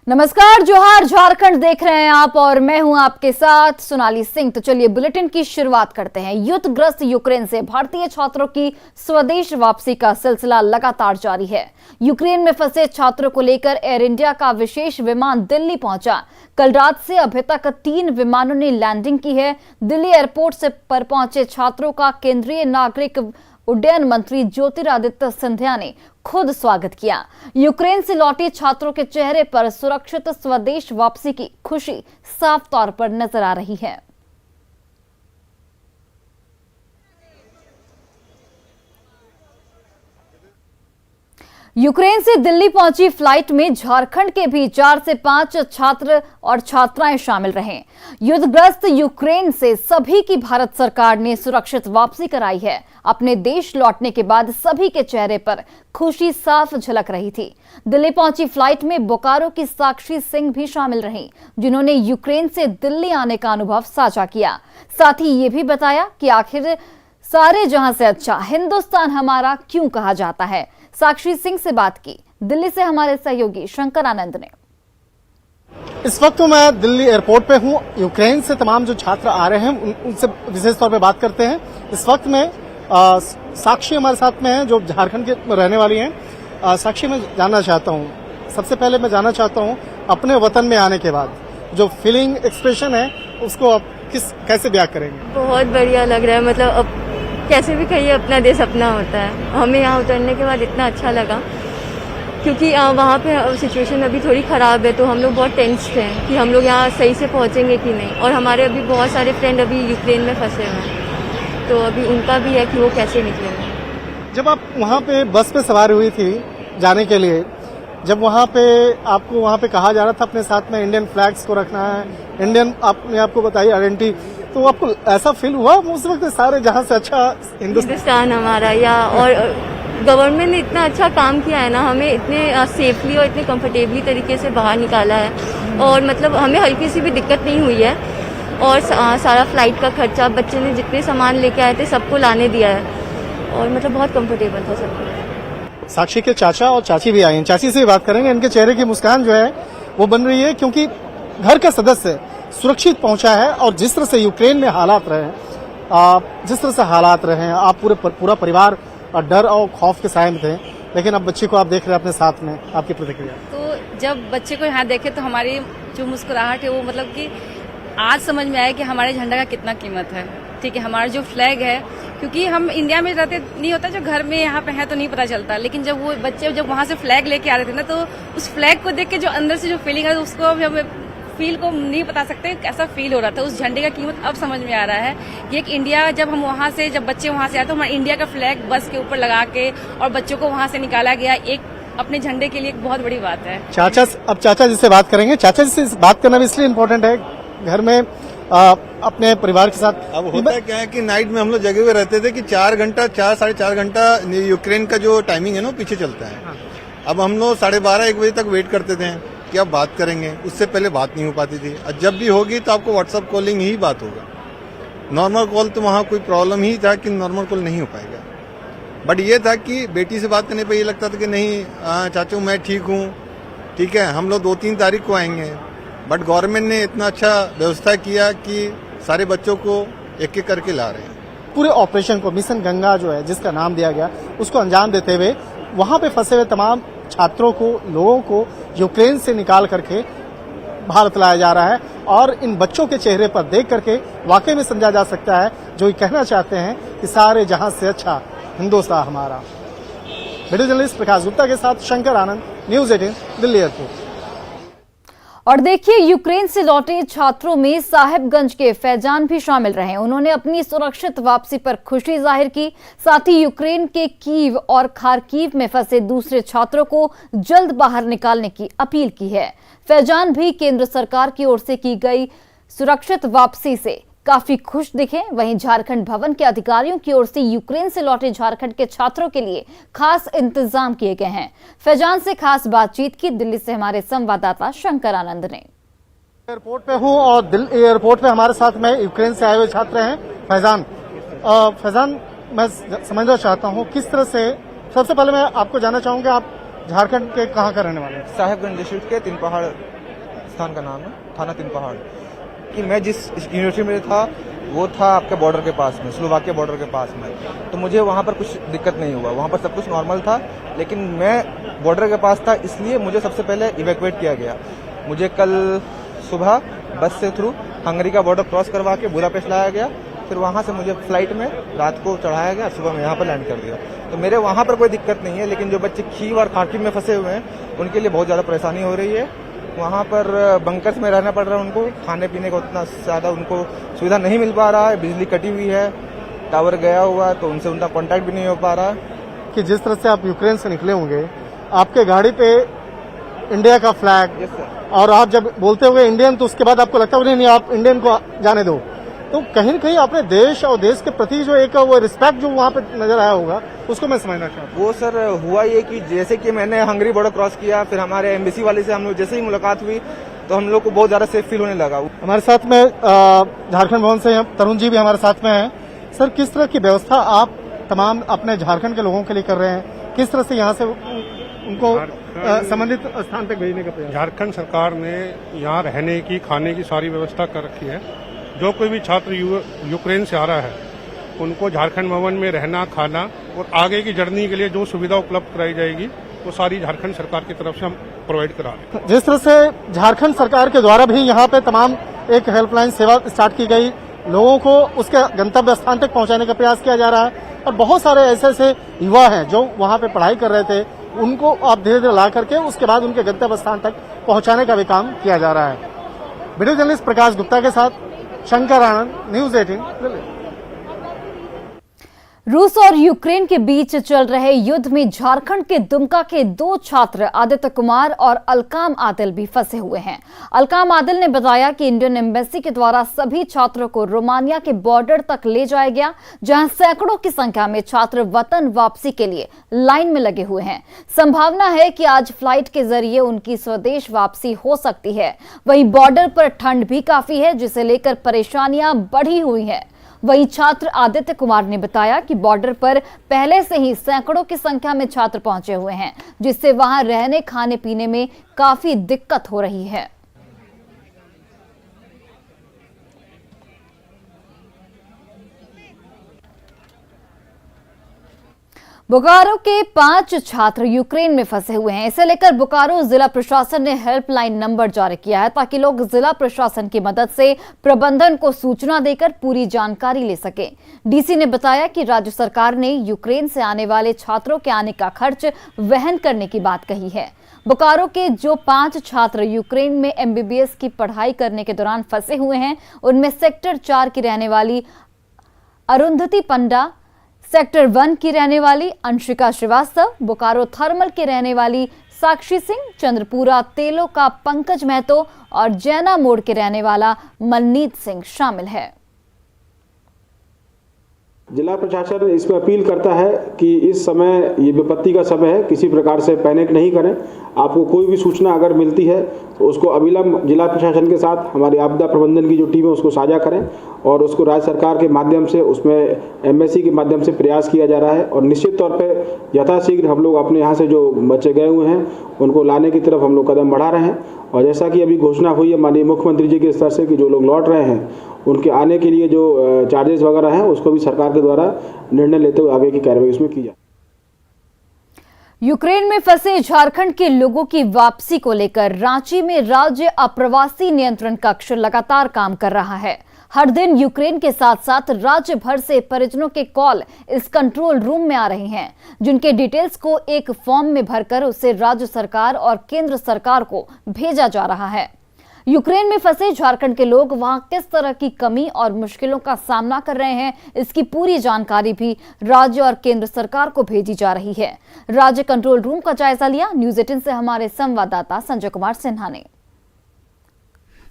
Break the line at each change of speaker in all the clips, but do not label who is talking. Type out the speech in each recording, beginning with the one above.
नमस्कार, जोहार, झारखंड देख रहे हैं आप और मैं हूं आपके साथ सोनाली सिंह। तो चलिए बुलेटिन की शुरुआत करते हैं। युद्धग्रस्त यूक्रेन से भारतीय छात्रों की स्वदेश वापसी का सिलसिला लगातार जारी है। यूक्रेन में फंसे छात्रों को लेकर एयर इंडिया का विशेष विमान दिल्ली पहुंचा। कल रात से अभी तक 3 विमानों ने लैंडिंग की है। दिल्ली एयरपोर्ट से पर पहुंचे छात्रों का केंद्रीय नागरिक उड्डयन मंत्री ज्योतिरादित्य सिंधिया ने खुद स्वागत किया। यूक्रेन से लौटे छात्रों के चेहरे पर सुरक्षित स्वदेश वापसी की खुशी साफ तौर पर नजर आ रही है। यूक्रेन से दिल्ली पहुंची फ्लाइट में झारखंड के भी 4 से 5 छात्र और छात्राएं शामिल रहे। युद्धग्रस्त यूक्रेन से सभी की भारत सरकार ने सुरक्षित वापसी कराई है। अपने देश लौटने के बाद सभी के चेहरे पर खुशी साफ झलक रही थी। दिल्ली पहुंची फ्लाइट में बोकारो की साक्षी सिंह भी शामिल रहीं, जिन्होंने यूक्रेन से दिल्ली आने का अनुभव साझा किया। साथ ही ये भी बताया कि आखिर सारे जहां से अच्छा हिंदुस्तान हमारा क्यों कहा जाता है। साक्षी सिंह से बात की दिल्ली से हमारे सहयोगी शंकर आनंद ने।
इस वक्त मैं दिल्ली एयरपोर्ट पे हूँ। यूक्रेन से तमाम जो छात्र आ रहे हैं उनसे विशेष तौर पे बात करते हैं। इस वक्त में साक्षी हमारे साथ में है, जो झारखंड के रहने वाली हैं। साक्षी, मैं जानना चाहता हूँ, सबसे पहले मैं जानना चाहता हूँ, अपने वतन में आने के बाद जो फीलिंग एक्सप्रेशन है उसको आप कैसे बयां करेंगे?
बहुत बढ़िया लग रहा है। मतलब अब कैसे भी कहिए, अपना देश अपना होता है। हमें यहाँ उतरने के बाद इतना अच्छा लगा, क्योंकि वहाँ पे सिचुएशन अभी थोड़ी ख़राब है, तो हम लोग बहुत टेंस थे कि हम लोग यहाँ सही से पहुँचेंगे कि नहीं। और हमारे अभी बहुत सारे फ्रेंड अभी यूक्रेन में फंसे हुए हैं, तो अभी उनका भी है कि वो कैसे निकलेंगे।
जब आप वहाँ पे बस पे सवार हुई थी जाने के लिए, जब वहाँ पे आपको वहाँ पे कहा जा रहा था अपने साथ में इंडियन फ्लैग्स को रखना है, इंडियन आपने आपको बताई आइडेंटिटी, तो आपको ऐसा फील हुआ उस वक्त सारे जहां से अच्छा
हिंदुस्तान हमारा, या और गवर्नमेंट ने इतना अच्छा काम किया है ना, हमें इतने सेफली और इतने कंफर्टेबली तरीके से बाहर निकाला है। और मतलब हमें हल्की सी भी दिक्कत नहीं हुई है। और सारा फ्लाइट का खर्चा, बच्चे ने जितने सामान लेके आए थे सबको लाने दिया है, और मतलब बहुत कंफर्टेबल था सब।
साक्षी के चाचा और चाची भी आए हैं। चाची से भी बात करेंगे। इनके चेहरे की मुस्कान जो है वो बन रही है, क्योंकि घर का सदस्य सुरक्षित पहुंचा है। और जिस तरह से यूक्रेन में हालात रहे हैं, आप पूरा परिवार डर और खौफ के साए में थे, लेकिन अब बच्चे को आप देख रहे हैं अपने साथ में, आपकी प्रतिक्रिया?
तो जब बच्चे को यहाँ देखे तो हमारी जो मुस्कुराहट है वो मतलब कि आज समझ में आया कि हमारे झंडा का कितना कीमत है। ठीक है, हमारा जो फ्लैग है, क्योंकि हम इंडिया में रहते नहीं होता, जो घर में यहाँ पे है तो नहीं पता चलता, लेकिन जब वो बच्चे जब वहाँ से फ्लैग लेके आ रहे थे ना, तो उस फ्लैग को देख के जो अंदर से जो फीलिंग है उसको हमें फील को नहीं बता सकते कैसा फील हो रहा था। उस झंडे का कीमत अब समझ में आ रहा है कि एक इंडिया, जब हम वहाँ से, जब बच्चे वहाँ से आए तो हमारे इंडिया का फ्लैग बस के ऊपर लगा के और बच्चों को वहाँ से निकाला गया, एक अपने झंडे के लिए एक बहुत बड़ी बात है।
अब चाचा जी से बात करेंगे। चाचा जी से बात करना भी इसलिए इम्पोर्टेंट है, घर में अपने परिवार के साथ।
अब होता क्या है कि नाइट में हम लोग जगे हुए रहते थे कि 4 साढ़े 4 घंटा यूक्रेन का जो टाइमिंग है ना पीछे चलता है। हाँ। अब हम लोग 12:30-1 बजे तक वेट करते थे कि अब बात करेंगे, उससे पहले बात नहीं हो पाती थी। और जब भी होगी तो आपको व्हाट्सएप कॉलिंग ही बात होगा। नॉर्मल कॉल तो वहाँ कोई प्रॉब्लम ही था कि नॉर्मल कॉल नहीं हो पाएगा। बट ये था कि बेटी से बात करने पे ये लगता था कि नहीं चाचू मैं ठीक हूँ, ठीक है, हम लोग 2-3 तारीख को आएंगे। बट गवर्नमेंट ने इतना अच्छा व्यवस्था किया कि सारे बच्चों को एक एक करके ला रहे हैं।
पूरे ऑपरेशन को मिशन गंगा जो है, जिसका नाम दिया गया, उसको अंजाम देते हुए वहां पे फंसे हुए तमाम छात्रों को, लोगों को यूक्रेन से निकाल करके भारत लाया जा रहा है। और इन बच्चों के चेहरे पर देख करके वाकई में समझा जा सकता है, जो ये कहना चाहते हैं कि सारे जहां से अच्छा हिंदुस्तान हमारा। वीडियो जर्नलिस्ट प्रकाश गुप्ता के साथ शंकर आनंद, न्यूज़ 18, दिल्ली एयरपोर्ट।
और देखिए, यूक्रेन से लौटे छात्रों में साहिबगंज के फैजान भी शामिल रहे। उन्होंने अपनी सुरक्षित वापसी पर खुशी जाहिर की। साथ ही यूक्रेन के कीव और खार्कीव में फंसे दूसरे छात्रों को जल्द बाहर निकालने की अपील की है। फैजान भी केंद्र सरकार की ओर से की गई सुरक्षित वापसी से काफी खुश दिखे। वहीं झारखंड भवन के अधिकारियों की ओर से यूक्रेन से लौटे झारखंड के छात्रों के लिए खास इंतजाम किए गए हैं। फैजान से खास बातचीत की दिल्ली से हमारे संवाददाता शंकर आनंद ने।
एयरपोर्ट पे हूँ और दिल्ली एयरपोर्ट पे हमारे साथ में यूक्रेन से आए हुए छात्र हैं फैजान। फैजान, मैं समझना चाहता हूँ किस तरह से, सबसे पहले मैं आपको जानना चाहूंगा, आप झारखंड के कहाँ का रहने वाले हैं?
साहेबगंज डिस्ट्रिक्ट के तीन पहाड़ स्थान का नाम है, थाना तीन पहाड़। कि मैं जिस यूनिवर्सिटी में था वो था आपके बॉर्डर के पास में, स्लोवाकिया बॉर्डर के पास में, तो मुझे वहाँ पर कुछ दिक्कत नहीं हुआ, वहाँ पर सब कुछ नॉर्मल था। लेकिन मैं बॉर्डर के पास था इसलिए मुझे सबसे पहले इवैक्यूएट किया गया। मुझे कल सुबह बस से थ्रू हंगरी का बॉर्डर क्रॉस करवा के बुडापेस्ट लाया गया, फिर वहाँ से मुझे फ्लाइट में रात को चढ़ाया गया, सुबह में यहाँ पर लैंड कर दिया। तो मेरे वहाँ पर कोई दिक्कत नहीं है, लेकिन जो बच्चे खीव और खार्किव में फंसे हुए हैं उनके लिए बहुत ज़्यादा परेशानी हो रही है। वहाँ पर बंकर्स में रहना पड़ रहा है उनको, खाने पीने का उतना ज़्यादा उनको सुविधा नहीं मिल पा रहा है, बिजली कटी हुई है, टावर गया हुआ है, तो उनसे उनका कॉन्टैक्ट भी नहीं हो पा रहा।
कि जिस तरह से आप यूक्रेन से निकले होंगे, आपके गाड़ी पे इंडिया का फ्लैग,
यस सर।
और आप जब बोलते होंगे इंडियन, तो उसके बाद आपको लगता होगा नहीं आप इंडियन को जाने दो, तो कहीं न कहीं अपने देश और देश के प्रति जो एक वो रिस्पेक्ट जो वहाँ पे नजर आया होगा, उसको मैं समझना चाहता हूँ।
वो सर हुआ ये कि जैसे कि मैंने हंगरी बॉर्डर क्रॉस किया, फिर हमारे एम्बेसी वाले से हम लोग जैसे ही मुलाकात हुई तो हम लोग को बहुत ज्यादा सेफ फील होने लगा।
हमारे साथ में झारखंड भवन से तरुण जी भी हमारे साथ में हैं। सर, किस तरह की व्यवस्था आप तमाम अपने झारखंड के लोगों के लिए कर रहे हैं? किस तरह से यहाँ से उनको संबंधित स्थान तक भेजने का प्रयास?
झारखंड सरकार ने यहाँ रहने की, खाने की सारी व्यवस्था कर रखी है। जो कोई भी छात्र यूक्रेन से आ रहा है उनको झारखंड भवन में रहना, खाना और आगे की जर्नी के लिए जो सुविधा उपलब्ध कराई जाएगी वो सारी झारखंड सरकार की तरफ से हम प्रोवाइड करा रहे हैं।
जिस तरह से झारखंड सरकार के द्वारा भी यहाँ पे तमाम एक हेल्पलाइन सेवा स्टार्ट की गई, लोगों को उसके गंतव्य स्थान तक पहुंचाने का प्रयास किया जा रहा है, और बहुत सारे ऐसे युवा हैं जो वहाँ पे पढ़ाई कर रहे थे, उनको आप धीरे धीरे ला करके उसके बाद उनके गंतव्य स्थान तक पहुंचाने का भी काम किया जा रहा है। वीडियो जर्नलिस्ट प्रकाश गुप्ता के साथ शंकर आनंद, न्यूज 18 दिल्ली।
रूस और यूक्रेन के बीच चल रहे युद्ध में झारखंड के दुमका के 2 छात्र आदित्य कुमार और अलकाम आदिल भी फंसे हुए हैं। अलकाम आदिल ने बताया कि इंडियन एम्बेसी के द्वारा सभी छात्रों को रोमानिया के बॉर्डर तक ले जाया गया, जहां सैकड़ों की संख्या में छात्र वतन वापसी के लिए लाइन में लगे हुए हैं। संभावना है कि आज फ्लाइट के जरिए उनकी स्वदेश वापसी हो सकती है। वहीं बॉर्डर पर ठंड भी काफी है, जिसे लेकर परेशानियां बढ़ी हुई है। वहीं छात्र आदित्य कुमार ने बताया कि बॉर्डर पर पहले से ही सैकड़ों की संख्या में छात्र पहुंचे हुए हैं, जिससे वहां रहने खाने पीने में काफी दिक्कत हो रही है। बोकारो के 5 छात्र यूक्रेन में फंसे हुए हैं। इसे लेकर बोकारो जिला प्रशासन ने हेल्पलाइन नंबर जारी किया है, ताकि लोग जिला प्रशासन की मदद से प्रबंधन को सूचना देकर पूरी जानकारी ले सकें। डीसी ने बताया कि राज्य सरकार ने यूक्रेन से आने वाले छात्रों के आने का खर्च वहन करने की बात कही है। बोकारो के जो 5 छात्र यूक्रेन में MBBS की पढ़ाई करने के दौरान फंसे हुए हैं, उनमें सेक्टर 4 की रहने वाली अरुंधति पंडा, सेक्टर 1 की रहने वाली अंशिका श्रीवास्तव, बोकारो थर्मल के रहने वाली साक्षी सिंह, चंद्रपुरा तेलो का पंकज महतो और जैना मोड़ के रहने वाला मननीत सिंह शामिल है।
जिला प्रशासन इसमें अपील करता है कि इस समय ये विपत्ति का समय है, किसी प्रकार से पैनिक नहीं करें। आपको कोई भी सूचना अगर मिलती है तो उसको अविलंब जिला प्रशासन के साथ हमारी आपदा प्रबंधन की जो टीम है उसको साझा करें, और उसको राज्य सरकार के माध्यम से, उसमें एम्बेसी के माध्यम से प्रयास किया जा रहा है। और निश्चित तौर पे यथाशीघ्र हम लोग अपने यहाँ से जो बच्चे गए हुए हैं उनको लाने की तरफ हम लोग कदम बढ़ा रहे हैं। और जैसा कि अभी घोषणा हुई है माननीय मुख्यमंत्री जी के स्तर से कि जो लोग लौट रहे हैं उनके आने के लिए जो चार्जेस वगैरह हैं उसको भी सरकार के द्वारा निर्णय लेते हुए आगे की कार्रवाई उसमें की जाए।
यूक्रेन में फंसे झारखंड के लोगों की वापसी को लेकर रांची में राज्य अप्रवासी नियंत्रण कक्ष लगातार काम कर रहा है। हर दिन यूक्रेन के साथ साथ राज्य भर से परिजनों के कॉल इस कंट्रोल रूम में आ रहे हैं, जिनके डिटेल्स को एक फॉर्म में भरकर उसे राज्य सरकार और केंद्र सरकार को भेजा जा रहा है। यूक्रेन में फंसे झारखंड के लोग वहां किस तरह की कमी और मुश्किलों का सामना कर रहे हैं, इसकी पूरी जानकारी भी राज्य और केंद्र सरकार को भेजी जा रही है। राज्य कंट्रोल रूम का जायजा लिया न्यूज 18 से हमारे संवाददाता संजय कुमार सिन्हा ने।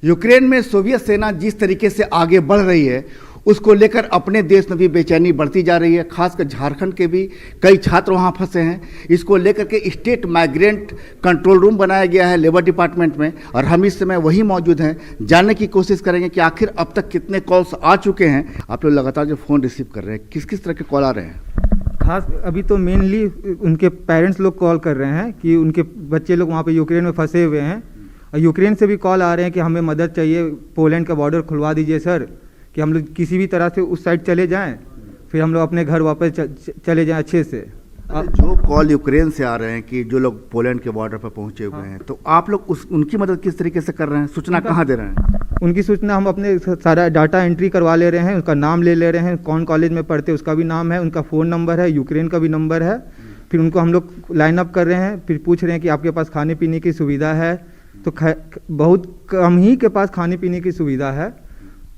यूक्रेन में सोवियत सेना जिस तरीके से आगे बढ़ रही है उसको लेकर अपने देश में भी बेचैनी बढ़ती जा रही है। खासकर झारखंड के भी कई छात्र वहां फंसे हैं। इसको लेकर के स्टेट माइग्रेंट कंट्रोल रूम बनाया गया है लेबर डिपार्टमेंट में, और हम इस समय वही मौजूद हैं। जानने की कोशिश करेंगे कि आखिर अब तक कितने कॉल्स आ चुके हैं। आप लोग लगातार जो फ़ोन रिसीव कर रहे हैं, किस किस तरह के कॉल आ रहे हैं?
खास अभी तो मेनली उनके पेरेंट्स लोग कॉल कर रहे हैं कि उनके बच्चे लोग वहाँ पे यूक्रेन में फंसे हुए हैं, और यूक्रेन से भी कॉल आ रहे हैं कि हमें मदद चाहिए, पोलैंड का बॉर्डर खुलवा दीजिए सर, कि हम लोग किसी भी तरह से उस साइड चले जाएं, फिर हम लोग अपने घर वापस चले जाएं अच्छे से।
जो कॉल यूक्रेन से आ रहे हैं कि जो लोग पोलैंड के बॉर्डर पर पहुंचे हुए हैं, तो आप लोग उनकी मदद किस तरीके से कर रहे हैं? सूचना कहाँ दे रहे हैं?
उनकी सूचना हम अपने सारा डाटा एंट्री करवा ले रहे हैं, उसका नाम ले रहे हैं, कौन कॉलेज में पढ़ते उसका भी नाम है, उनका फ़ोन नंबर है, यूक्रेन का भी नंबर है, फिर उनको हम लोग लाइन अप कर रहे हैं, फिर पूछ रहे हैं कि आपके पास खाने पीने की सुविधा है, तो बहुत कम ही के पास खाने पीने की सुविधा है,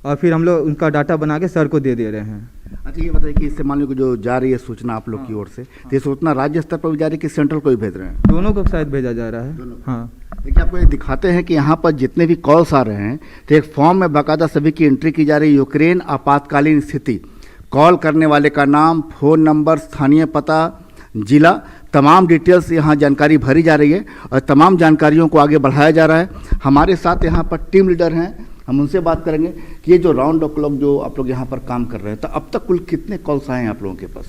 और फिर हम लोग उनका डाटा बना के सर को दे दे रहे हैं।
अच्छा, ये बताइए कि इससे मान लो कि जो जा रही है सूचना आप लोग की ओर से, तो ये सूचना राज्य स्तर पर भी जा रही है कि सेंट्रल को भी भेज रहे हैं?
दोनों को शायद भेजा जा रहा है। हाँ,
देखिए आपको ये दिखाते हैं कि यहाँ पर जितने भी कॉल्स आ रहे हैं, तो एक फॉर्म में बाकायदा सभी की एंट्री की जा रही है। यूक्रेन आपातकालीन स्थिति, कॉल करने वाले का नाम, फ़ोन नंबर, स्थानीय पता, जिला, तमाम डिटेल्स यहाँ जानकारी भरी जा रही है और तमाम जानकारियों को आगे बढ़ाया जा रहा है। हमारे साथ यहाँ पर टीम लीडर हैं, हम उनसे बात करेंगे कि ये जो राउंड द क्लॉक जो आप लोग यहाँ पर काम कर रहे हैं, तो अब तक कुल कितने कॉल्स आए हैं आप लोगों के पास?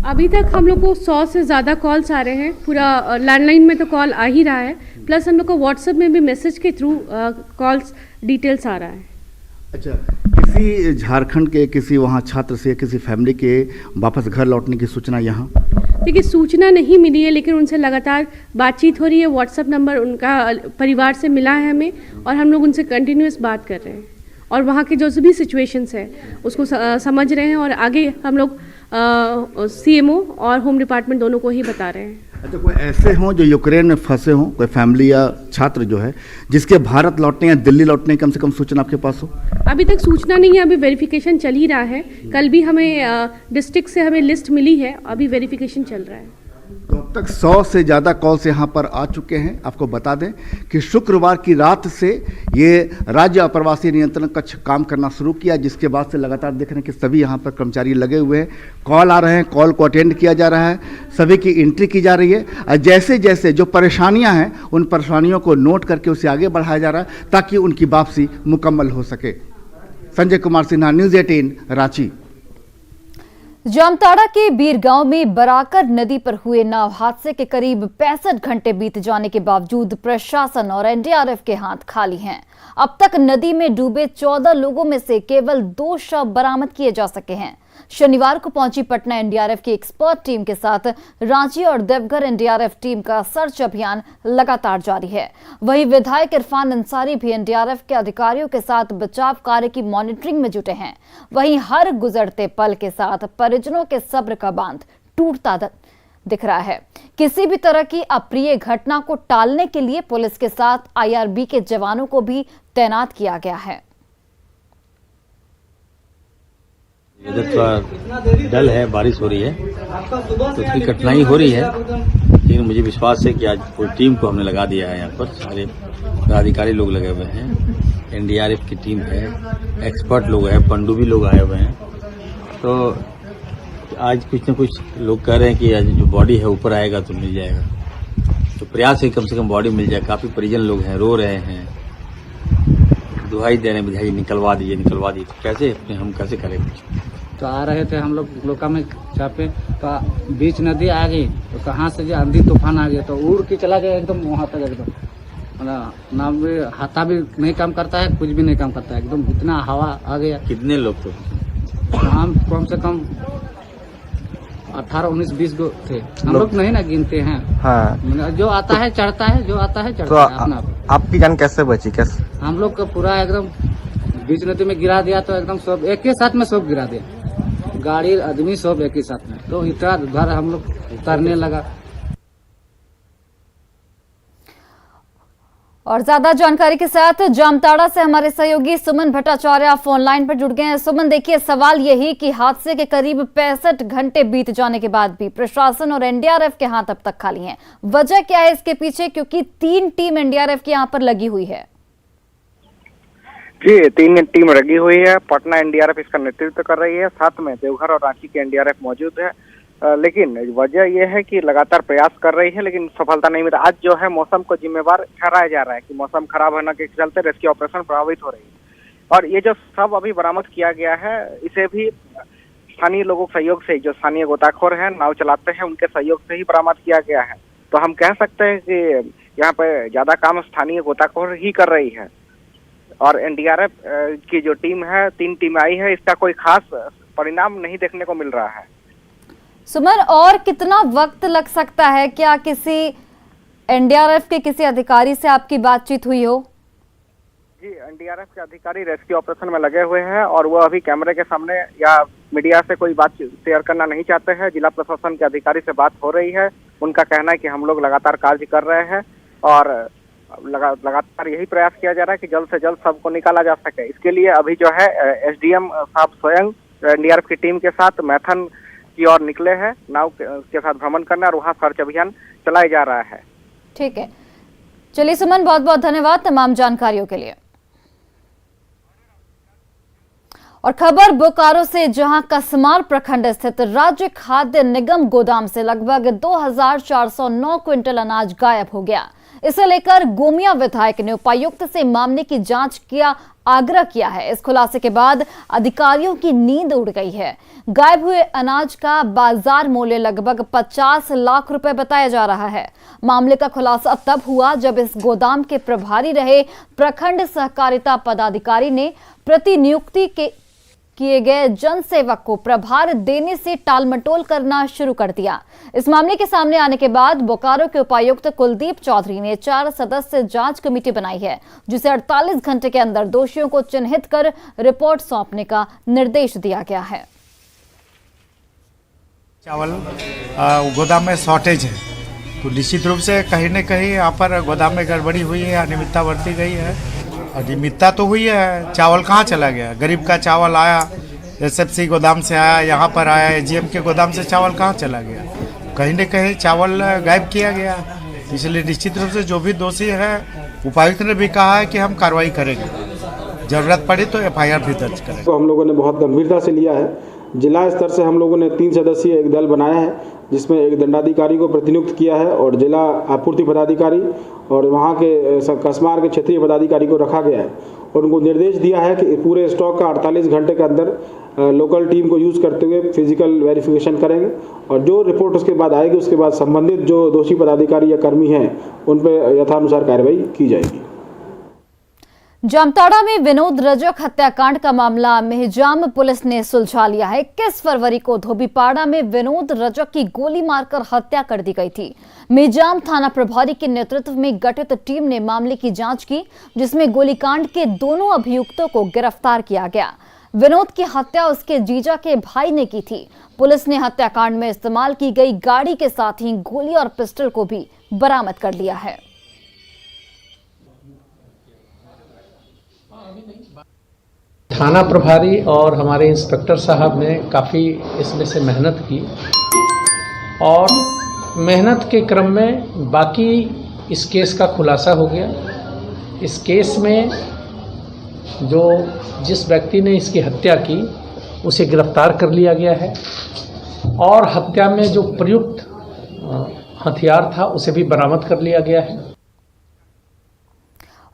अभी तक हम लोग को 100 से ज़्यादा कॉल्स आ रहे हैं। पूरा लैंडलाइन में तो कॉल आ ही रहा है, प्लस हम लोग को व्हाट्सएप में भी मैसेज के थ्रू कॉल्स डिटेल्स आ रहा है।
अच्छा, किसी झारखंड के किसी वहाँ छात्र से, किसी फैमिली के वापस घर लौटने की सूचना यहाँ?
देखिए, सूचना नहीं मिली है, लेकिन उनसे लगातार बातचीत हो रही है। व्हाट्सएप नंबर उनका परिवार से मिला है हमें, और हम लोग उनसे कंटिन्यूस बात कर रहे हैं, और वहाँ के जो भी सिचुएशंस है उसको समझ रहे हैं, और आगे हम लोग CMO और होम डिपार्टमेंट दोनों को ही बता रहे हैं।
अच्छा, कोई ऐसे हों जो यूक्रेन में फंसे हों, कोई फैमिली या छात्र जो है जिसके भारत लौटने या दिल्ली लौटने की कम से कम सूचना आपके पास हो?
अभी तक सूचना नहीं है, अभी वेरिफिकेशन चल ही रहा है। कल भी हमें डिस्ट्रिक्ट से हमें लिस्ट मिली है, अभी वेरिफिकेशन चल रहा है।
तो अब तक 100 से ज़्यादा कॉल्स यहाँ पर आ चुके हैं। आपको बता दें कि शुक्रवार की रात से ये राज्य अप्रवासी नियंत्रण कक्ष काम करना शुरू किया, जिसके बाद से लगातार देख रहे हैं कि सभी यहाँ पर कर्मचारी लगे हुए हैं। कॉल आ रहे हैं, कॉल को अटेंड किया जा रहा है, सभी की एंट्री की जा रही है, और जैसे जैसे जो परेशानियाँ हैं उन परेशानियों को नोट करके उसे आगे बढ़ाया जा रहा है ताकि उनकी वापसी मुकम्मल हो सके। संजय कुमार सिन्हा, न्यूज़ 18, रांची।
जामताड़ा के बीरगांव में बराकर नदी पर हुए नाव हादसे के करीब 65 घंटे बीत जाने के बावजूद प्रशासन और एनडीआरएफ के हाथ खाली हैं। अब तक नदी में डूबे 14 लोगों में से केवल 2 शव बरामद किए जा सके हैं। शनिवार को पहुंची पटना एनडीआरएफ की एक्सपर्ट टीम के साथ रांची और देवघर एनडीआरएफ टीम का सर्च अभियान लगातार जारी है। वहीं विधायक इरफान अंसारी भी एनडीआरएफ के अधिकारियों के साथ बचाव कार्य की मॉनिटरिंग में जुटे हैं। वहीं हर गुजरते पल के साथ परिजनों के सब्र का बांध टूटता दिख रहा है। किसी भी तरह की अप्रिय घटना को टालने के लिए पुलिस के साथ आईआरबी के जवानों को भी तैनात किया गया है।
इधर थोड़ा डल है, बारिश हो रही है तो उसकी कठिनाई हो रही है, लेकिन मुझे विश्वास है कि आज पूरी टीम को हमने लगा दिया है। यहाँ पर सारे अधिकारी लोग लगे हुए हैं, एनडीआरएफ की टीम है, एक्सपर्ट लोग हैं, पनडुब्बी लोग आए हुए हैं। तो आज कुछ न कुछ लोग कह रहे हैं कि आज जो बॉडी है ऊपर आएगा तो मिल जाएगा, तो प्रयास है कम से कम बॉडी मिल जाए। काफी परिजन लोग हैं, रो रहे हैं, दुहाई दे रहे हैं, भाई निकलवा दीजिए निकलवा दीजिए। तो कैसे हम कैसे करें कुछ?
तो आ रहे थे हम लोग लोका में चापे, तो बीच नदी आ गई, तो कहाँ से जो आंधी तूफान आ गया तो उड़ के चला गया एकदम वहाँ तक। एकदम ना भी हाथा भी नहीं काम करता है, कुछ भी नहीं काम करता है, एकदम इतना हवा आ गया।
कितने लोग थे?
हम कम से कम 18, 19, 20 गो थे। हम लोग नहीं ना गिनते हैं। हाँ। जो आता है चढ़ता है, जो आता है चढ़ता है अपना।
आपकी जान कैसे बची? कैसे?
हम लोग का पूरा एकदम बीच नदी में गिरा दिया, तो एकदम सब एक ही साथ में सब गिरा दिया, गाड़ी आदमी सब एक ही साथ में। तो इतना उधर हम लोग उतरने लगा।
और ज्यादा जानकारी के साथ जामताड़ा से हमारे सहयोगी सुमन भट्टाचार्य फोन लाइन पर जुड़ गए हैं। सुमन, देखिए सवाल यही कि हादसे के करीब 65 घंटे बीत जाने के बाद भी प्रशासन और एनडीआरएफ के हाथ अब तक खाली हैं। वजह क्या है इसके पीछे, क्योंकि 3 टीम एनडीआरएफ की यहाँ पर लगी हुई है?
जी, 3 टीम लगी हुई है। पटना एनडीआरएफ इसका नेतृत्व कर रही है, साथ में देवघर और रांची के एनडीआरएफ मौजूद है। लेकिन वजह यह है कि लगातार प्रयास कर रही है लेकिन सफलता नहीं मिला। आज जो है मौसम को जिम्मेवार ठहराया जा रहा है कि मौसम खराब होने के चलते रेस्क्यू ऑपरेशन प्रभावित हो रही है। और ये जो शव अभी बरामद किया गया है, इसे भी स्थानीय लोगों के सहयोग से, जो स्थानीय गोताखोर हैं, नाव चलाते हैं, उनके सहयोग से ही बरामद किया गया है। तो हम कह सकते हैं कि यहाँ पे ज्यादा काम स्थानीय गोताखोर ही कर रही है। और एनडीआरएफ की जो टीम है, 3 टीम आई है, इसका कोई खास परिणाम नहीं देखने को मिल रहा है।
सुमन, और कितना वक्त लग सकता है? क्या किसी एनडीआरएफ के किसी अधिकारी से आपकी बातचीत हुई हो?
जी, एनडीआरएफ के अधिकारी रेस्क्यू ऑपरेशन में लगे हुए हैं और वो अभी कैमरे के सामने या मीडिया से कोई बात शेयर करना नहीं चाहते हैं। जिला प्रशासन के अधिकारी से बात हो रही है, उनका कहना है कि हम लोग लगातार कार्य कर रहे हैं और लगातार यही प्रयास किया जा रहा है कि जल्द से जल्द सबको निकाला जा सके। इसके लिए अभी जो है एसडीएम साहब स्वयं एनडीआरएफ की टीम के साथ मैथन की ओर निकले हैं, नाव के साथ भ्रमण करना, और वहाँ सर्च अभियान चलाया जा रहा है।
ठीक है, चलिए सुमन, बहुत बहुत धन्यवाद तमाम जानकारियों के लिए। और खबर बोकारो से, जहां कसमार प्रखंड स्थित राज्य खाद्य निगम गोदाम से लगभग 2409 क्विंटल अनाज गायब हो गया। इसे लेकर गोमिया विधायक ने उपायुक्त से मामले की जांच किया आग्रह किया है। इस खुलासे के बाद अधिकारियों की नींद उड़ गई है। गायब हुए अनाज का बाजार मूल्य लगभग 50 लाख रुपए बताया जा रहा है। मामले का खुलासा तब हुआ जब इस गोदाम के प्रभारी रहे प्रखंड सहकारिता पदाधिकारी ने प्रतिनियुक्ति किए गए जनसेवक को प्रभार देने से टालमटोल करना शुरू कर दिया। इस मामले के सामने आने के बाद बोकारो के उपायुक्त कुलदीप चौधरी ने 4 सदस्य जांच कमेटी बनाई है, जिसे 48 घंटे के अंदर दोषियों को चिन्हित कर रिपोर्ट सौंपने का निर्देश दिया गया है।
चावल गोदाम में शॉर्टेज है, तो निश्चित रूप से कहीं न कहीं यहाँ पर गोदाम में गड़बड़ी हुई है, अनियमितता बरती गई है। अनियमितता तो हुई है, चावल कहाँ चला गया? गरीब का चावल आया, एसएफसी गोदाम से आया, यहाँ पर आया, एजीएम के गोदाम से चावल कहाँ चला गया? कहीं न कहीं चावल गायब किया गया। इसलिए निश्चित रूप से जो भी दोषी है, उपायुक्त ने भी कहा है कि हम कार्रवाई करेंगे, जरूरत पड़ी तो एफआईआर भी दर्ज करेंगे।
तो हम लोगों ने बहुत गंभीरता से लिया है। जिला स्तर से हम लोगों ने 3 सदस्यीय एक दल बनाया है, जिसमें एक दंडाधिकारी को प्रतिनियुक्त किया है और जिला आपूर्ति पदाधिकारी और वहाँ के कसमार के क्षेत्रीय पदाधिकारी को रखा गया है और उनको निर्देश दिया है कि पूरे स्टॉक का 48 घंटे के अंदर लोकल टीम को यूज़ करते हुए फिजिकल वेरिफिकेशन करेंगे और जो रिपोर्ट उसके बाद आएगी, उसके बाद संबंधित जो दोषी पदाधिकारी या कर्मी हैं उन पर यथानुसार कार्रवाई की जाएगी।
जामताड़ा में विनोद रजक हत्याकांड का मामला मेहजाम पुलिस ने सुलझा लिया है। 21 फरवरी को धोबीपाड़ा में विनोद रजक की गोली मारकर हत्या कर दी गई थी। मेहजाम थाना प्रभारी के नेतृत्व में गठित टीम ने मामले की जांच की, जिसमें गोलीकांड के दोनों अभियुक्तों को गिरफ्तार किया गया। विनोद की हत्या उसके जीजा के भाई ने की थी। पुलिस ने हत्याकांड में इस्तेमाल की गई गाड़ी के साथ ही गोली और पिस्टल को भी बरामद कर लिया है।
थाना प्रभारी और हमारे इंस्पेक्टर साहब ने काफ़ी इसमें से मेहनत की और मेहनत के क्रम में बाकी इस केस का खुलासा हो गया। इस केस में जिस व्यक्ति ने इसकी हत्या की उसे गिरफ्तार कर लिया गया है और हत्या में जो प्रयुक्त हथियार था उसे भी बरामद कर लिया गया है।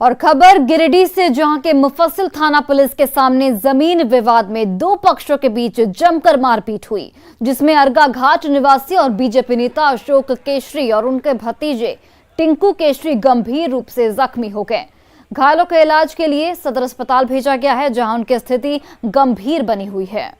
और खबर गिरिडीह से, जहां के मुफस्सिल थाना पुलिस के सामने जमीन विवाद में 2 पक्षों के बीच जमकर मारपीट हुई, जिसमें अर्गा घाट निवासी और बीजेपी नेता अशोक केशरी और उनके भतीजे टिंकू केशरी गंभीर रूप से जख्मी हो गए। घायलों के इलाज के लिए सदर अस्पताल भेजा गया है, जहां उनकी स्थिति गंभीर बनी हुई है।